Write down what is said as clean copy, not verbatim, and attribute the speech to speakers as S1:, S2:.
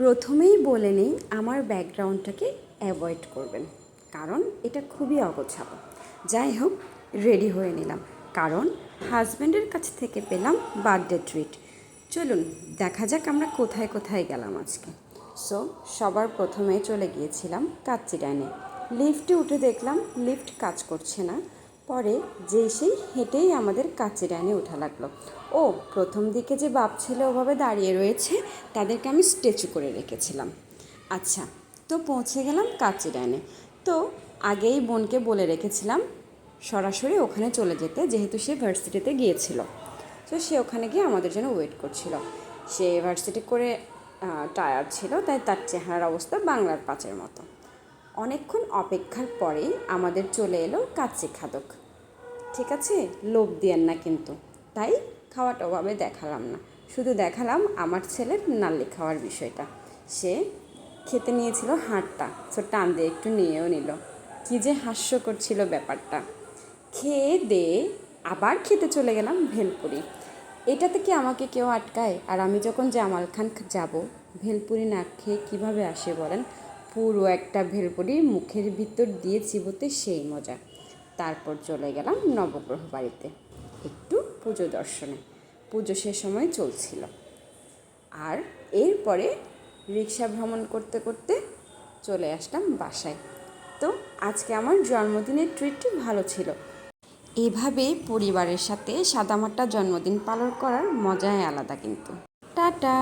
S1: প্রথমেই বলে নেই আমার ব্যাকগ্রাউন্ডটাকে অ্যাভয়েড করবেন, কারণ এটা খুবই অগোছালো। যাই হোক, রেডি হয়ে নিলাম, কারণ হাজব্যান্ডের কাছ থেকে পেলাম বার্থডে ট্রিট। চলুন দেখা যাক আমরা কোথায় কোথায় গেলাম আজকে। সো সবার প্রথমে চলে গিয়েছিলাম কাচ্চিডানে। লিফটে উঠে দেখলাম লিফট কাজ করছে না। পরে সেই হেঁটেই আমাদের কাচ্চিডানে ওঠা লাগলো। ও প্রথম দিকে যে বাপ ছেলে ওভাবে দাঁড়িয়ে রয়েছে তাদেরকে আমি স্ট্যাচু করে রেখেছিলাম। আচ্ছা, তো পৌঁছে গেলাম কাচ্চিডানে। তো আগেই বোনকে বলে রেখেছিলাম সরাসরি ওখানে চলে যেতে, যেহেতু সে ভার্সিটিতে গিয়েছিল। তো সে ওখানে গিয়ে আমাদের জন্য ওয়েট করছিল। সে ভার্সিটি করে টায়ার্ড ছিল, তাই তার চেহারার অবস্থা বাংলার পাঁচের মতো। অনেকক্ষণ অপেক্ষার পরেই আমাদের চলে এলো কাচ্চি খাদক। ঠিক আছে, লোভ দিয়েন না কিন্তু। তাই খাওয়াটা ওভাবে দেখালাম না, শুধু দেখালাম আমার ছেলের নাল্লি খাওয়ার বিষয়টা। সে খেতে নিয়েছিল হাড়টা, সো টান দিয়ে একটু নিয়েও নিল। কী যে হাস্যকর ছিল ব্যাপারটা। খেয়ে দিয়ে আবার খেতে চলে গেলাম ভেলপুরি। এটাতে কি আমাকে কেউ আটকায়? আর আমি যখন জামাল খান যাব, ভেলপুরি না খেয়ে কীভাবে আসে বলেন? পুরো একটা ভেলপুরি মুখের ভিতর দিয়ে চিবোতে সেই মজা। তারপর চলে গেলাম নবগ্রহ বাড়িতে একটু পুজো দর্শনে। পুজো সে সময় চলছিল। আর এরপরে রিক্সা ভ্রমণ করতে করতে চলে আসলাম বাসায়। তো আজকে আমার জন্মদিনের ট্রিটটি ভালো ছিল। এভাবে পরিবারের সাথে সাদামাটা জন্মদিন পালন করার মজাই আলাদা কিন্তু। টাটা।